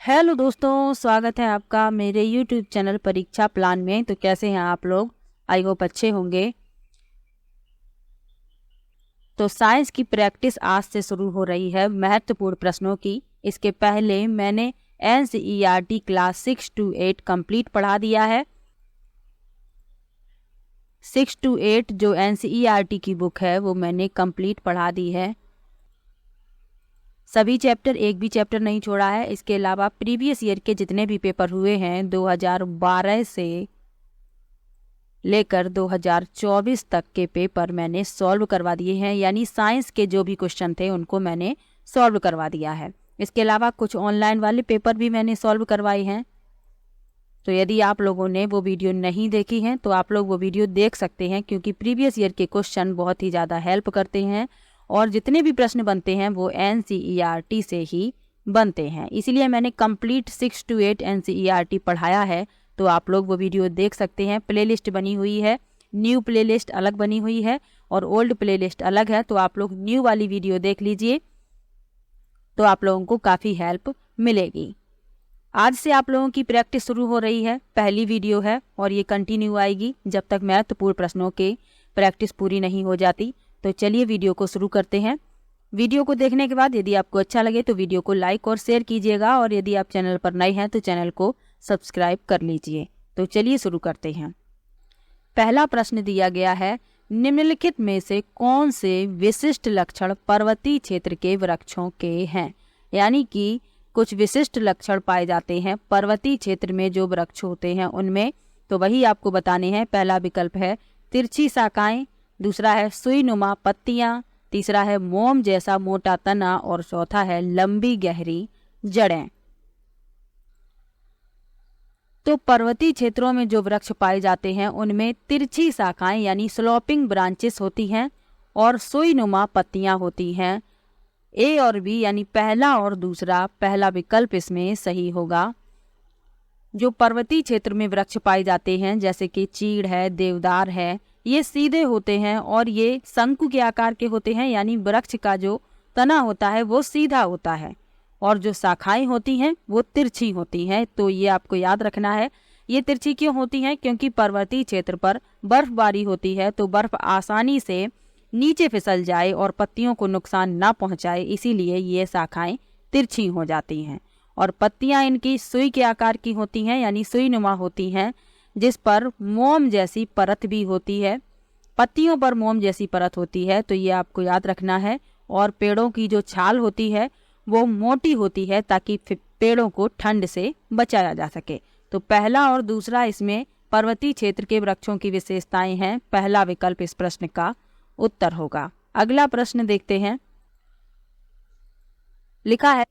Hello दोस्तों, स्वागत है आपका मेरे YouTube चैनल परीक्षा प्लान में। तो कैसे हैं आप लोग? आई होप अच्छे होंगे। तो साइंस की प्रैक्टिस आज से शुरू हो रही है महत्वपूर्ण प्रश्नों की। इसके पहले मैंने NCERT क्लास 6 to 8 कंप्लीट पढ़ा दिया है। 6 to 8 जो NCERT की बुक है वो मैंने कंप्लीट पढ़ा दी है। सभी चैप्टर, एक भी चैप्टर नहीं छोड़ा है। इसके अलावा प्रीवियस ईयर के जितने भी पेपर हुए हैं 2012 से लेकर 2024 तक के पेपर मैंने सॉल्व करवा दिए हैं। यानी साइंस के जो भी क्वेश्चन थे उनको मैंने सॉल्व करवा दिया है। इसके अलावा कुछ ऑनलाइन वाले पेपर भी मैंने सॉल्व करवाए हैं। तो यदि आप लोगों ने वो वीडियो नहीं देखी है तो आप लोग वो वीडियो देख सकते हैं, क्योंकि प्रीवियस ईयर के क्वेश्चन बहुत ही ज़्यादा हेल्प करते हैं और जितने भी प्रश्न बनते हैं वो NCERT से ही बनते हैं। इसीलिए मैंने कंप्लीट 6 to 8 NCERT पढ़ाया है। तो आप लोग वो वीडियो देख सकते हैं। प्लेलिस्ट बनी हुई है, न्यू प्लेलिस्ट अलग बनी हुई है और ओल्ड प्लेलिस्ट अलग है। तो आप लोग न्यू वाली वीडियो देख लीजिए, तो आप लोगों को काफ़ी हेल्प मिलेगी। आज से आप लोगों की प्रैक्टिस शुरू हो रही है। पहली वीडियो है और ये कंटिन्यू आएगी जब तक महत्वपूर्ण प्रश्नों के प्रैक्टिस पूरी नहीं हो जाती। तो चलिए वीडियो को शुरू करते हैं। वीडियो को देखने के बाद यदि आपको अच्छा लगे तो वीडियो को लाइक और शेयर कीजिएगा, और यदि आप चैनल पर नए हैं तो चैनल को सब्सक्राइब कर लीजिए। तो चलिए शुरू करते हैं। पहला प्रश्न दिया गया है, निम्नलिखित में से कौन से विशिष्ट लक्षण पर्वतीय क्षेत्र के वृक्षों के हैं। यानी कि कुछ विशिष्ट लक्षण पाए जाते हैं पर्वतीय क्षेत्र में जो वृक्ष होते हैं उनमें, तो वही आपको बताने हैं। पहला विकल्प है तिरछी शाखाएं, दूसरा है सुई नुमा पत्तियां, तीसरा है मोम जैसा मोटा तना और चौथा है लंबी गहरी जड़ें। तो पर्वतीय क्षेत्रों में जो वृक्ष पाए जाते हैं उनमें तिरछी शाखाएं यानी स्लोपिंग ब्रांचेस होती हैं और सुई नुमा पत्तियां होती हैं। ए और बी यानी पहला और दूसरा, पहला विकल्प इसमें सही होगा। जो पर्वतीय क्षेत्र में वृक्ष पाए जाते हैं जैसे कि चीड़ है, देवदार है, ये सीधे होते हैं और ये शंकु के आकार के होते हैं। यानी वृक्ष का जो तना होता है वो सीधा होता है और जो शाखाएं होती हैं वो तिरछी होती हैं। तो ये आपको याद रखना है। ये तिरछी क्यों होती हैं? क्योंकि पर्वतीय क्षेत्र पर बर्फबारी होती है तो बर्फ आसानी से नीचे फिसल जाए और पत्तियों को नुकसान ना पहुंचाए, इसीलिए ये शाखाएं तिरछी हो जाती हैं। और पत्तियां इनकी सुई के आकार की होती हैं यानी सुई नुमा होती हैं, जिस पर मोम जैसी परत भी होती है। पत्तियों पर मोम जैसी परत होती है, तो ये आपको याद रखना है। और पेड़ों की जो छाल होती है वो मोटी होती है ताकि पेड़ों को ठंड से बचाया जा सके। तो पहला और दूसरा इसमें पर्वतीय क्षेत्र के वृक्षों की विशेषताएं हैं। पहला विकल्प इस प्रश्न का उत्तर होगा। अगला प्रश्न देखते हैं। लिखा है,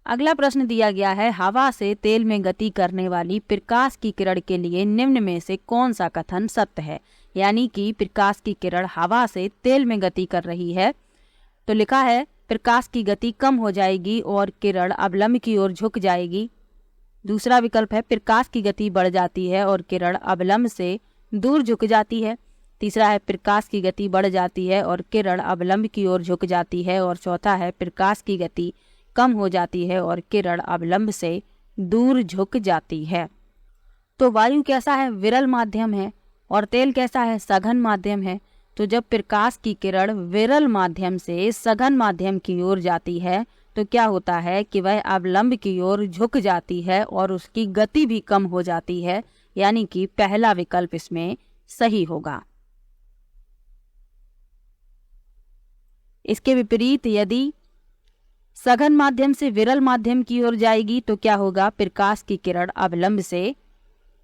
अगला प्रश्न दिया गया है, हवा से तेल में गति करने वाली प्रकाश की किरण के लिए निम्न में से कौन सा कथन सत्य है। यानी कि प्रकाश की किरण हवा से तेल में गति कर रही है। तो लिखा है प्रकाश की गति कम हो जाएगी और किरण अवलंब की ओर झुक जाएगी। दूसरा विकल्प है प्रकाश की गति बढ़ जाती है और किरण अवलंब से दूर झुक जाती है। तीसरा है प्रकाश की गति बढ़ जाती है और किरण अवलंब की ओर झुक जाती है। और चौथा है प्रकाश की गति कम हो जाती है और किरण अवलंब से दूर झुक जाती है। तो वायु कैसा है? विरल माध्यम है। और तेल कैसा है? सघन माध्यम है। तो जब प्रकाश की किरण विरल माध्यम से सघन माध्यम की ओर जाती है तो क्या होता है कि वह अवलंब की ओर झुक जाती है और उसकी गति भी कम हो जाती है। यानी कि पहला विकल्प इसमें सही होगा। इसके विपरीत यदि सघन माध्यम से विरल माध्यम की ओर जाएगी तो क्या होगा? प्रकाश की किरण अवलंब से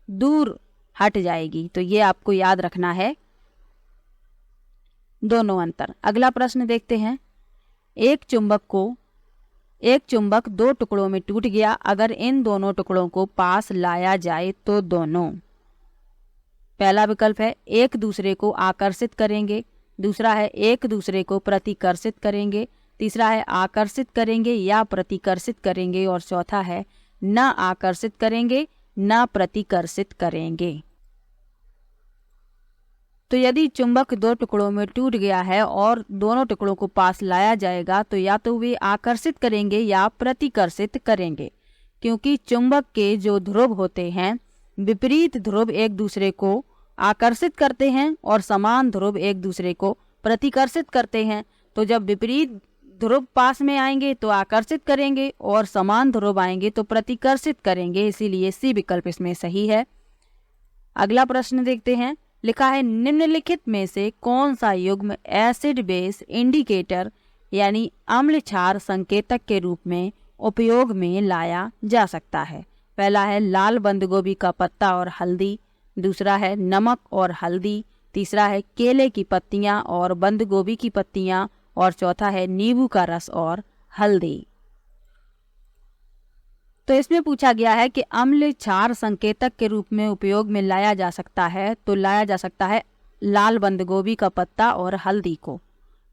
दूर हट जाएगी। तो ये आपको याद रखना है, दोनों अंतर। अगला प्रश्न देखते हैं। एक चुंबक दो टुकड़ों में टूट गया, अगर इन दोनों टुकड़ों को पास लाया जाए तो दोनों, पहला विकल्प है एक दूसरे को आकर्षित करेंगे, दूसरा है एक दूसरे को प्रतिकर्षित करेंगे, तीसरा है आकर्षित करेंगे या प्रतिकर्षित करेंगे, और चौथा है न आकर्षित करेंगे न प्रतिकर्षित करेंगे। तो यदि चुंबक दो टुकड़ों में टूट गया है और दोनों टुकड़ों को पास लाया जाएगा तो या तो वे आकर्षित करेंगे या प्रतिकर्षित करेंगे, क्योंकि चुंबक के जो ध्रुव होते हैं विपरीत ध्रुव एक दूसरे को आकर्षित करते हैं और समान ध्रुव एक दूसरे को प्रतिकर्षित करते हैं। तो जब विपरीत ध्रुव पास में आएंगे तो आकर्षित करेंगे और समान ध्रुव आएंगे तो प्रतिकर्षित करेंगे, इसीलिए सी विकल्प इसमें सही है। अगला प्रश्न देखते हैं। लिखा है निम्नलिखित में से कौन सा युग्म एसिड बेस इंडिकेटर यानी अम्ल क्षार संकेतक के रूप में उपयोग में लाया जा सकता है। पहला है लाल बंद गोभी का पत्ता और हल्दी, दूसरा है नमक और हल्दी, तीसरा है केले की पत्तियां और बंद गोभी की पत्तियां, और चौथा है नींबू का रस और हल्दी। तो इसमें पूछा गया है कि अम्ल क्षार संकेतक के रूप में उपयोग में लाया जा सकता है, तो लाया जा सकता है लाल बंद गोभी का पत्ता और हल्दी को।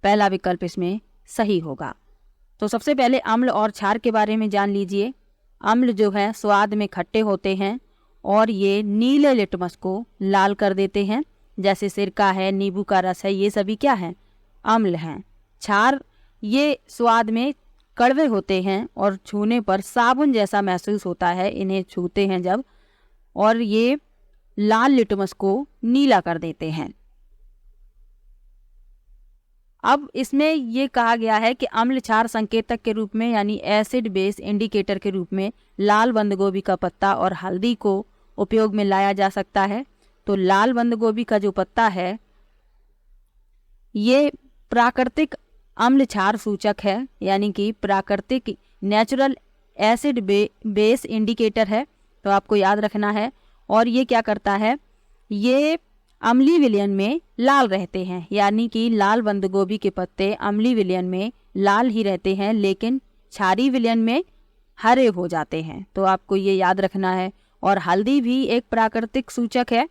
पहला विकल्प इसमें सही होगा। तो सबसे पहले अम्ल और क्षार के बारे में जान लीजिए। अम्ल जो है स्वाद में खट्टे होते हैं और ये नीले लिटमस को लाल कर देते हैं, जैसे सिरका है, नींबू का रस है, ये सभी क्या हैं? अम्ल हैं। क्षार ये स्वाद में कड़वे होते हैं और छूने पर साबुन जैसा महसूस होता है इन्हें छूते हैं जब, और ये लाल लिटमस को नीला कर देते हैं। अब इसमें ये कहा गया है कि अम्ल क्षार संकेतक के रूप में यानी एसिड बेस इंडिकेटर के रूप में लाल बंद गोभी का पत्ता और हल्दी को उपयोग में लाया जा सकता है। तो लाल बंद गोभी का जो पत्ता है ये प्राकृतिक अम्ल क्षार सूचक है, यानी कि प्राकृतिक नेचुरल एसिड बेस इंडिकेटर है, तो आपको याद रखना है। और ये क्या करता है, ये अम्लीय विलयन में लाल रहते हैं, यानी कि लाल बंद गोभी के पत्ते अम्लीय विलयन में लाल ही रहते हैं लेकिन क्षारीय विलयन में हरे हो जाते हैं, तो आपको ये याद रखना है। और हल्दी भी एक प्राकृतिक सूचक है,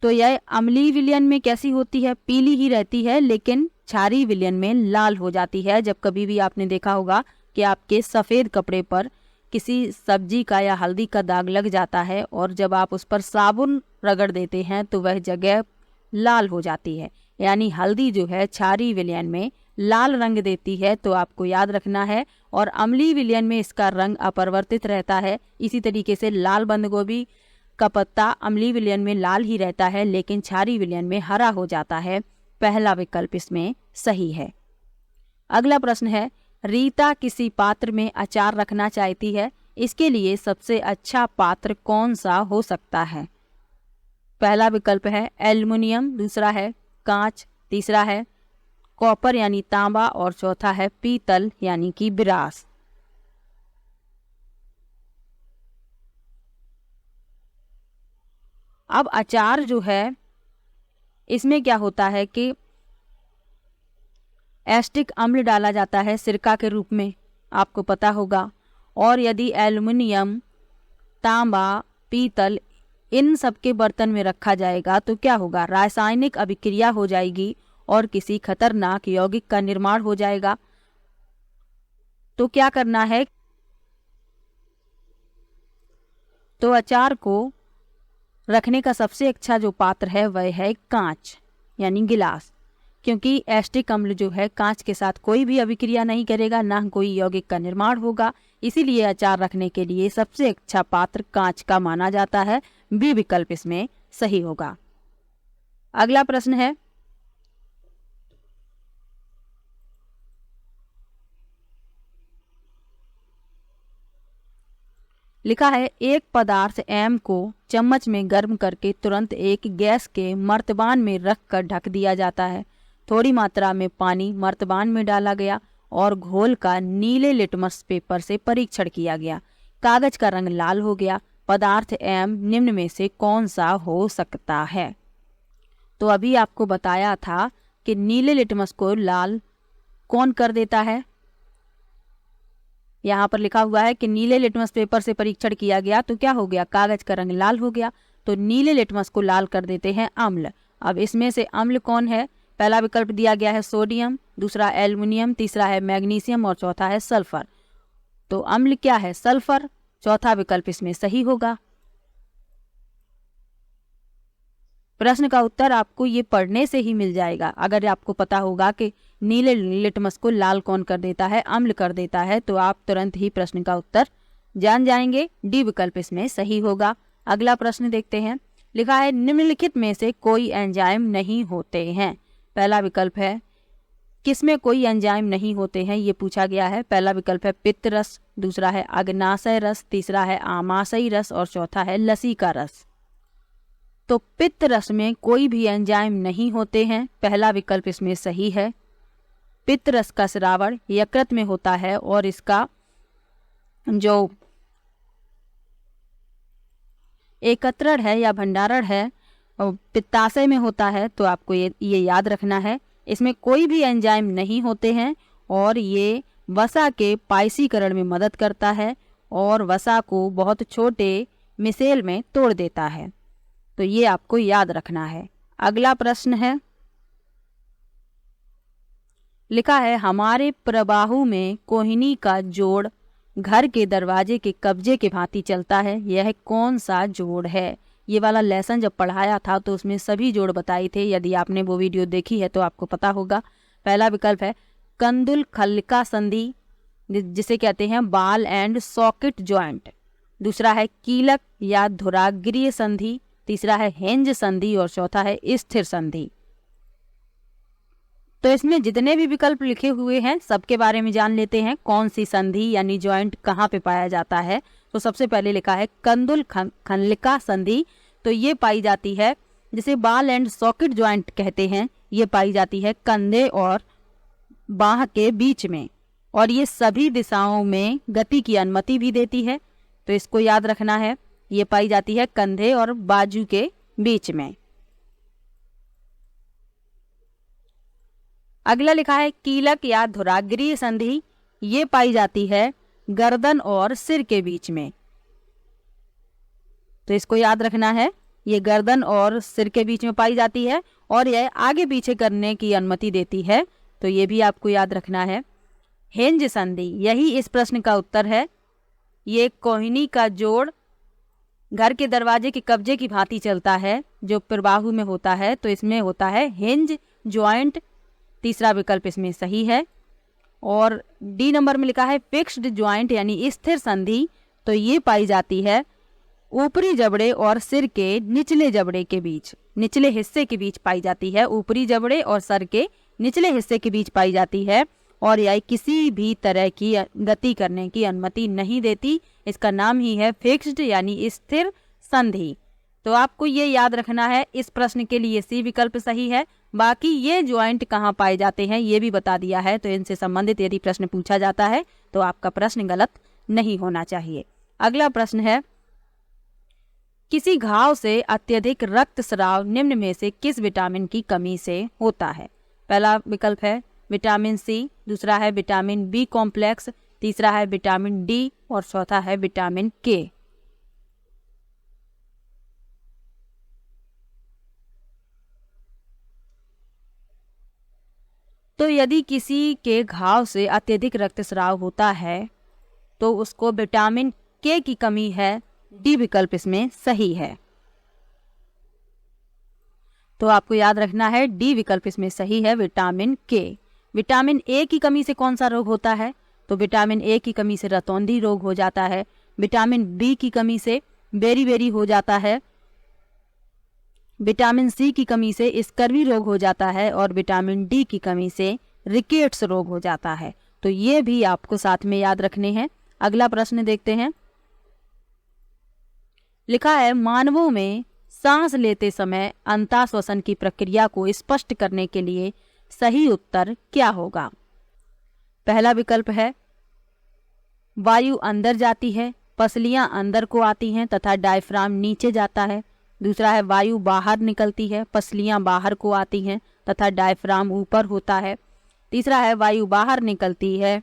तो यह अम्लीय विलयन में कैसी होती है, पीली ही रहती है लेकिन क्षारीय विलयन में लाल हो जाती है। जब कभी भी आपने देखा होगा कि आपके सफ़ेद कपड़े पर किसी सब्जी का या हल्दी का दाग लग जाता है और जब आप उस पर साबुन रगड़ देते हैं तो वह जगह लाल हो जाती है, यानी हल्दी जो है क्षारीय विलयन में लाल रंग देती है, तो आपको याद रखना है। और अम्लीय विलयन में इसका रंग अपरिवर्तित रहता है। इसी तरीके से लाल बंद गोभी का पत्ता अम्लीय विलयन में लाल ही रहता है लेकिन क्षारीय विलयन में हरा हो जाता है। पहला विकल्प इसमें सही है। अगला प्रश्न है, रीता किसी पात्र में अचार रखना चाहती है, इसके लिए सबसे अच्छा पात्र कौन सा हो सकता है? पहला विकल्प है एल्युमिनियम, दूसरा है कांच, तीसरा है कॉपर यानी तांबा, और चौथा है पीतल यानी कि बिरास। अब अचार जो है इसमें क्या होता है कि एस्टिक अम्ल डाला जाता है सिरका के रूप में, आपको पता होगा। और यदि एल्युमिनियम, तांबा, पीतल इन सब के बर्तन में रखा जाएगा तो क्या होगा, रासायनिक अभिक्रिया हो जाएगी और किसी खतरनाक यौगिक का निर्माण हो जाएगा। तो क्या करना है, तो अचार को रखने का सबसे अच्छा जो पात्र है वह है कांच यानी गिलास, क्योंकि एस्टिक अम्ल जो है कांच के साथ कोई भी अभिक्रिया नहीं करेगा, ना कोई यौगिक का निर्माण होगा। इसीलिए अचार रखने के लिए सबसे अच्छा पात्र कांच का माना जाता है। बी विकल्प इसमें सही होगा। अगला प्रश्न है, लिखा है एक पदार्थ एम को चम्मच में गर्म करके तुरंत एक गैस के मर्तबान में रखकर ढक दिया जाता है। थोड़ी मात्रा में पानी मर्तबान में डाला गया और घोल का नीले लिटमस पेपर से परीक्षण किया गया। कागज का रंग लाल हो गया। पदार्थ एम निम्न में से कौन सा हो सकता है? तो अभी आपको बताया था कि नीले लिटमस को लाल कौन कर देता है। यहाँ पर लिखा हुआ है कि नीले लिटमस पेपर से परीक्षण किया गया तो क्या हो गया, कागज का रंग लाल हो गया। तो नीले लिटमस को लाल कर देते हैं अम्ल। अब इसमें से अम्ल कौन है? पहला विकल्प दिया गया है सोडियम, दूसरा एल्युमिनियम, तीसरा है मैग्नीशियम और चौथा है सल्फर। तो अम्ल क्या है? सल्फर। चौथा विकल्प इसमें सही होगा। प्रश्न का उत्तर आपको ये पढ़ने से ही मिल जाएगा। अगर आपको पता होगा कि नीले लिटमस को लाल कौन कर देता है, अम्ल कर देता है, तो आप तुरंत ही प्रश्न का उत्तर जान जाएंगे। डी विकल्प इसमें सही होगा। अगला प्रश्न देखते हैं। लिखा है निम्नलिखित में से कोई एंजाइम नहीं होते हैं। पहला विकल्प है किसमें कोई एंजाइम नहीं होते हैं, ये पूछा गया है। पहला विकल्प है पित्त रस, दूसरा है अग्नाशय रस, तीसरा है आमाशयी रस और चौथा है लसीका रस। तो पित्त रस में कोई भी एंजाइम नहीं होते हैं, पहला विकल्प इसमें सही है। पित्त रस का स्रावण यकृत में होता है और इसका जो एकत्रण है या भंडारण है पित्ताशय में होता है। तो आपको ये याद रखना है, इसमें कोई भी एंजाइम नहीं होते हैं और ये वसा के पाइसीकरण में मदद करता है और वसा को बहुत छोटे मिसेल में तोड़ देता है। तो ये आपको याद रखना है। अगला प्रश्न है, लिखा है हमारे प्रबाहु में कोहिनी का जोड़ घर के दरवाजे के कब्जे के भांति चलता है, यह कौन सा जोड़ है। ये वाला लेसन जब पढ़ाया था तो उसमें सभी जोड़ बताए थे, यदि आपने वो वीडियो देखी है तो आपको पता होगा। पहला विकल्प है कंदुल खल्लिका संधि, जिसे कहते हैं बाल एंड सॉकेट जॉइंट। दूसरा है कीलक या धुराग्रीय संधि, तीसरा है हेंज संधि और चौथा है स्थिर संधि। तो इसमें जितने भी विकल्प लिखे हुए हैं सबके बारे में जान लेते हैं, कौन सी संधि यानी जॉइंट कहाँ पे पाया जाता है। तो सबसे पहले लिखा है कंदुल खल्लिका संधि, तो ये पाई जाती है, जिसे बाल एंड सॉकेट जॉइंट कहते हैं, ये पाई जाती है कंधे और बाह के बीच में और ये सभी दिशाओं में गति की अनुमति भी देती है। तो इसको याद रखना है, ये पाई जाती है कंधे और बाजू के बीच में। अगला लिखा है कीलक या धुराग्रीय संधि, ये पाई जाती है गर्दन और सिर के बीच में। तो इसको याद रखना है, ये गर्दन और सिर के बीच में पाई जाती है और यह आगे पीछे करने की अनुमति देती है। तो ये भी आपको याद रखना है। हेंज संधि, यही इस प्रश्न का उत्तर है। ये कोहिनी का जोड़ घर के दरवाजे के कब्जे की भांति चलता है जो प्रबाहु में होता है, तो इसमें होता है हिंज जॉइंट। तीसरा विकल्प इसमें सही है। और डी नंबर में लिखा है फिक्स्ड जॉइंट यानी स्थिर संधि, तो ये पाई जाती है ऊपरी जबड़े और सिर के निचले जबड़े के बीच, निचले हिस्से के बीच पाई जाती है। ऊपरी जबड़े और सर के निचले हिस्से के बीच पाई जाती है और यह किसी भी तरह की गति करने की अनुमति नहीं देती। इसका नाम ही है फिक्स्ड यानी स्थिर संधि। तो आपको ये याद रखना है, इस प्रश्न के लिए सी विकल्प सही है। बाकी ये ज्वाइंट कहाँ पाए जाते हैं ये भी बता दिया है, तो इनसे संबंधित यदि प्रश्न पूछा जाता है तो आपका प्रश्न गलत नहीं होना चाहिए। अगला प्रश्न है किसी घाव से अत्यधिक रक्तस्राव निम्न में से किस विटामिन की कमी से होता है। पहला विकल्प है विटामिन सी, दूसरा है विटामिन बी कॉम्प्लेक्स, तीसरा है विटामिन डी और चौथा है विटामिन के। तो यदि किसी के घाव से अत्यधिक रक्तस्राव होता है तो उसको विटामिन के की कमी है। डी विकल्प इसमें सही है। तो आपको याद रखना है डी विकल्प इसमें सही है, विटामिन के। विटामिन ए की कमी से कौन सा रोग होता है, तो विटामिन ए की कमी से रतौंधी रोग हो जाता है। विटामिन बी की कमी से बेरी हो जाता है। विटामिन सी की कमी से स्कर्वी रोग हो जाता है और विटामिन डी की कमी से रिकेट्स रोग हो जाता है। तो ये भी आपको साथ में याद रखने हैं। अगला प्रश्न देखते हैं। लिखा है मानवों में सांस लेते समय अंतःश्वसन की प्रक्रिया को स्पष्ट करने के लिए सही उत्तर क्या होगा। पहला विकल्प है वायु अंदर जाती है, पसलियां अंदर को आती हैं तथा डायफ्राम नीचे जाता है। दूसरा है वायु बाहर निकलती है, पसलियां बाहर को आती हैं तथा डायफ्राम ऊपर होता है। तीसरा है वायु बाहर निकलती है,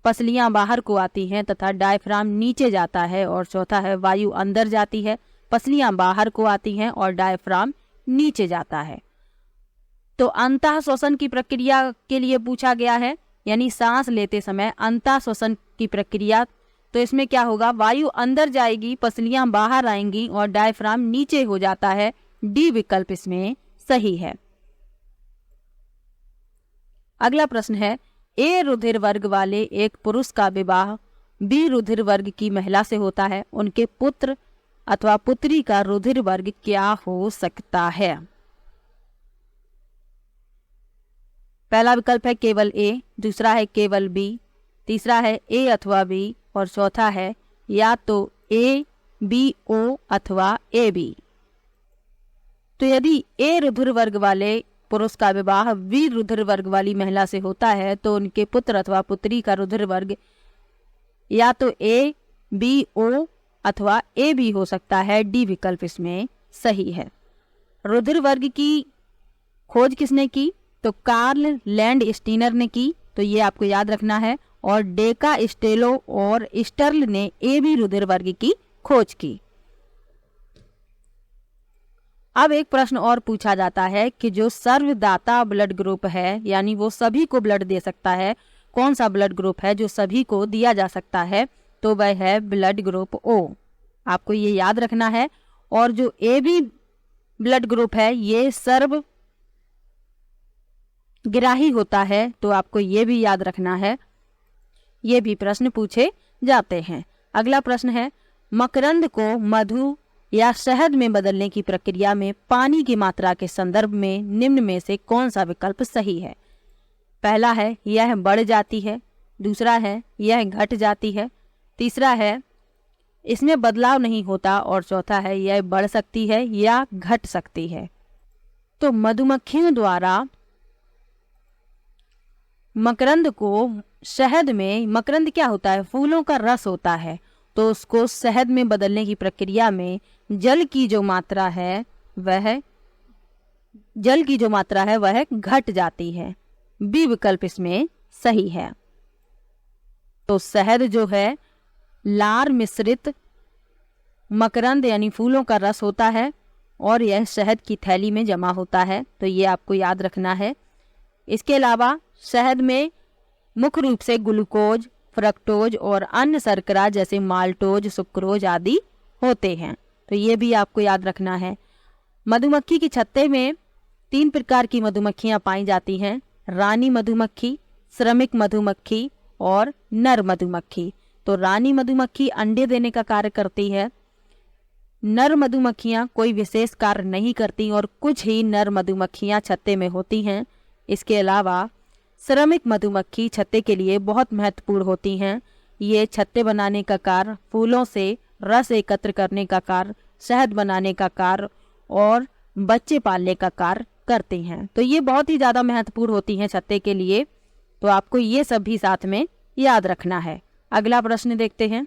पसलियां बाहर को आती हैं तथा डायफ्राम नीचे जाता है। और चौथा है वायु अंदर जाती है, पसलियां बाहर को आती हैं और डायफ्राम नीचे जाता है। तो अंतःश्वसन की प्रक्रिया के लिए पूछा गया है, यानी सांस लेते समय अंतःश्वसन की प्रक्रिया। तो इसमें क्या होगा, वायु अंदर जाएगी, पसलियां बाहर आएंगी और डायफ्राम नीचे हो जाता है। डी विकल्प इसमें सही है। अगला प्रश्न है, ए रुधिर वर्ग वाले एक पुरुष का विवाह बी रुधिर वर्ग की महिला से होता है, उनके पुत्र अथवा पुत्री का रुधिर वर्ग क्या हो सकता है? पहला विकल्प है केवल ए, दूसरा है केवल बी, तीसरा है ए अथवा बी और चौथा है या तो ए बी ओ अथवा ए बी। तो यदि ए रुधिर वर्ग वाले पुरुष का विवाह बी रुधिर वर्ग वाली महिला से होता है तो उनके पुत्र अथवा पुत्री का रुधिर वर्ग या तो ए बी ओ अथवा ए बी हो सकता है। डी विकल्प इसमें सही है। रुधिर वर्ग की खोज किसने की? तो कार्ल लैंड स्टीनर ने की, तो ये आपको याद रखना है। और डेका स्टेलो और स्टर्ल ने ए बी रुधिर वर्ग की खोज की। अब एक प्रश्न और पूछा जाता है कि जो सर्वदाता ब्लड ग्रुप है, यानी वो सभी को ब्लड दे सकता है, कौन सा ब्लड ग्रुप है जो सभी को दिया जा सकता है? तो वह है ब्लड ग्रुप ओ। आपको ये याद रखना है। और जो ए बी ब्लड ग्रुप है ये सर्व ग्राही होता है, तो आपको ये भी याद रखना है। ये भी प्रश्न पूछे जाते हैं। अगला प्रश्न है, मकरंद को मधु या शहद में बदलने की प्रक्रिया में पानी की मात्रा के संदर्भ में निम्न में से कौन सा विकल्प सही है? पहला है यह बढ़ जाती है, दूसरा है यह घट जाती है, तीसरा है इसमें बदलाव नहीं होता और चौथा है यह बढ़ सकती है या घट सकती है। तो मधुमक्खियों द्वारा मकरंद को शहद में, मकरंद क्या होता है? फूलों का रस होता है, तो उसको शहद में बदलने की प्रक्रिया में जल की जो मात्रा है वह घट जाती है। बी विकल्प इसमें सही है। तो शहद जो है लार मिश्रित मकरंद यानी फूलों का रस होता है और यह शहद की थैली में जमा होता है, तो ये आपको याद रखना है। इसके अलावा शहद में मुख्य रूप से ग्लूकोज, फ्रक्टोज और अन्य शर्करा जैसे माल्टोज, सुक्रोज आदि होते हैं, तो ये भी आपको याद रखना है। मधुमक्खी की छत्ते में 3 प्रकार की मधुमक्खियां पाई जाती हैं, रानी मधुमक्खी, श्रमिक मधुमक्खी और नर मधुमक्खी। तो रानी मधुमक्खी अंडे देने का कार्य करती है। नर मधुमक्खियां कोई विशेष कार्य नहीं करती और कुछ ही नर मधुमक्खियां छत्ते में होती हैं। इसके अलावा श्रमिक मधुमक्खी छत्ते के लिए बहुत महत्वपूर्ण होती हैं। ये छत्ते बनाने का कार्य, फूलों से रस एकत्र करने का कार्य, शहद बनाने का कार्य और बच्चे पालने का कार्य करती हैं। तो ये बहुत ही ज़्यादा महत्वपूर्ण होती हैं छत्ते के लिए, तो आपको ये सब भी साथ में याद रखना है। अगला प्रश्न देखते हैं।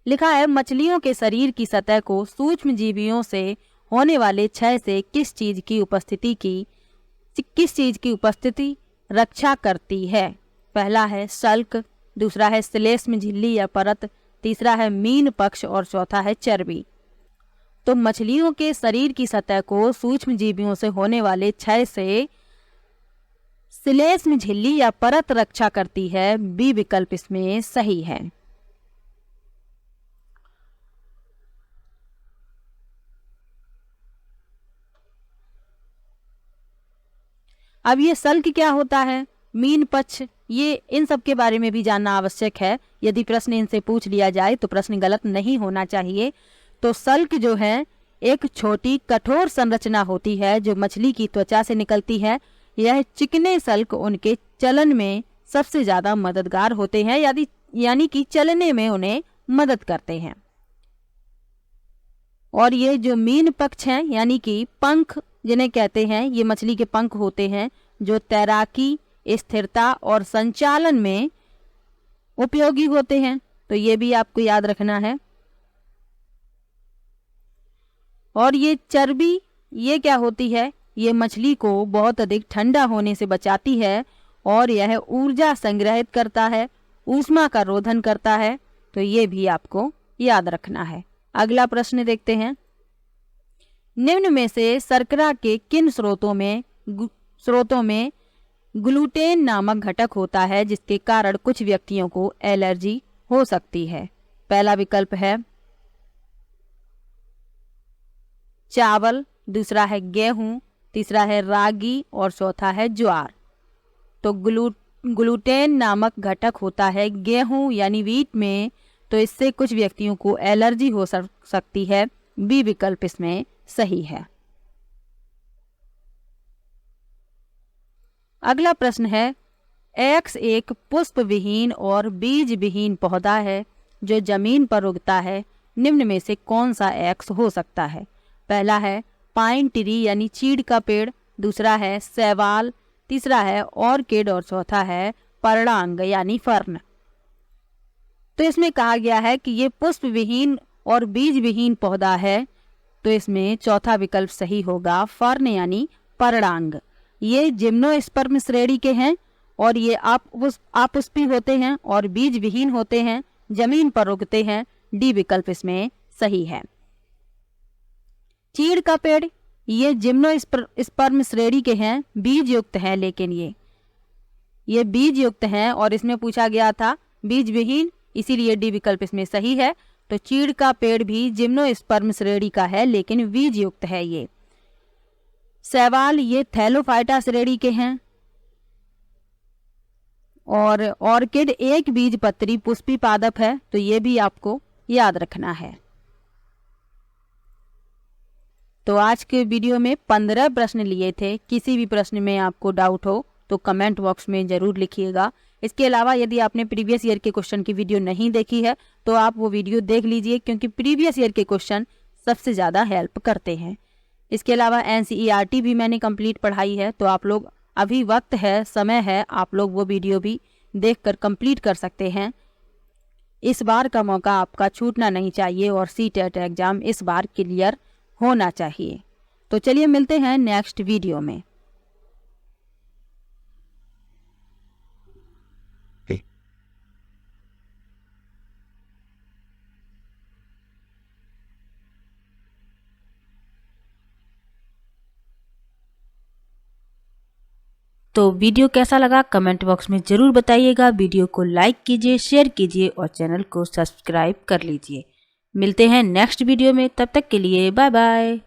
लिखा है, मछलियों के शरीर की सतह को सूक्ष्म जीवियों से होने वाले क्षय से किस चीज की उपस्थिति रक्षा करती है? पहला है शल्क, दूसरा है श्लेष्म झिल्ली या परत, तीसरा है मीन पक्ष और चौथा है चर्बी। तो मछलियों के शरीर की सतह को सूक्ष्म जीवियों से होने वाले क्षय से श्लेष्म झिल्ली या परत रक्षा करती है। बी विकल्प इसमें सही है। अब ये शल्क क्या होता है, मीन पक्ष, ये इन सब के बारे में भी जानना आवश्यक है। यदि प्रश्न इनसे पूछ लिया जाए तो प्रश्न गलत नहीं होना चाहिए। तो शल्क जो है एक छोटी कठोर संरचना होती है जो मछली की त्वचा से निकलती है। यह चिकने शल्क उनके चलन में सबसे ज्यादा मददगार होते हैं, यानी कि चलने में उन्हें मदद करते हैं। और ये जो मीन पक्ष हैं यानी कि पंख जिन्हें कहते हैं, ये मछली के पंख होते हैं जो तैराकी, स्थिरता और संचालन में उपयोगी होते हैं। तो ये भी आपको याद रखना है। और ये चर्बी, ये क्या होती है? ये मछली को बहुत अधिक ठंडा होने से बचाती है और यह ऊर्जा संग्रहित करता है, ऊष्मा का रोधन करता है। तो ये भी आपको याद रखना है। अगला प्रश्न देखते हैं। निम्न में से शर्करा के किन स्रोतों में ग्लूटेन नामक घटक होता है जिसके कारण कुछ व्यक्तियों को एलर्जी हो सकती है? पहला विकल्प है चावल, दूसरा है गेहूं, तीसरा है रागी और चौथा है ज्वार। तो ग्लूटेन नामक घटक होता है गेहूं यानी वीट में, तो इससे कुछ व्यक्तियों को एलर्जी हो सकती है। बी विकल्प इसमें सही है। अगला प्रश्न है, एक्स एक पुष्प विहीन और बीज विहीन पौधा है जो जमीन पर उगता है। निम्न में से कौन सा एक्स हो सकता है? पहला है पाइन ट्री यानी चीड़ का पेड़, दूसरा है शैवाल, तीसरा है ऑर्किड और चौथा है पर्णांग यानी फर्न। तो इसमें कहा गया है कि ये पुष्प विहीन और बीज विहीन पौधा है, तो इसमें चौथा विकल्प सही होगा, फर्न यानी पर्णांग। ये जिम्नोस्पर्म श्रेणी के हैं और ये अपुष्पी होते हैं और बीज विहीन होते हैं, जमीन पर उगते हैं। डी विकल्प इसमें सही है। चीड़ का पेड़ ये जिम्नोस्पर्म श्रेणी के हैं, बीज युक्त हैं, लेकिन ये बीज युक्त हैं और इसमें पूछा गया था बीज विहीन, इसीलिए डी विकल्प इसमें सही है। तो चीड़ का पेड़ भी जिम्नोस्पर्म श्रेणी का है लेकिन बीज युक्त है। ये शैवाल ये थैलोफाइटा श्रेणी के हैं और ऑर्किड एक बीज पत्री पुष्पी पादप है, तो ये भी आपको याद रखना है। तो आज के वीडियो में 15 प्रश्न लिए थे। किसी भी प्रश्न में आपको डाउट हो तो कमेंट बॉक्स में जरूर लिखिएगा। इसके अलावा यदि आपने प्रीवियस ईयर के क्वेश्चन की वीडियो नहीं देखी है तो आप वो वीडियो देख लीजिए, क्योंकि प्रीवियस ईयर के क्वेश्चन सबसे ज़्यादा हेल्प करते हैं। इसके अलावा NCERT भी मैंने कंप्लीट पढ़ाई है, तो आप लोग अभी वक्त है, समय है, आप लोग वो वीडियो भी देखकर कंप्लीट कर सकते हैं। इस बार का मौका आपका छूटना नहीं चाहिए और CTET एग्ज़ाम इस बार क्लियर होना चाहिए। तो चलिए मिलते हैं नेक्स्ट वीडियो में। तो वीडियो कैसा लगा कमेंट बॉक्स में ज़रूर बताइएगा। वीडियो को लाइक कीजिए, शेयर कीजिए और चैनल को सब्सक्राइब कर लीजिए। मिलते हैं नेक्स्ट वीडियो में, तब तक के लिए बाय बाय।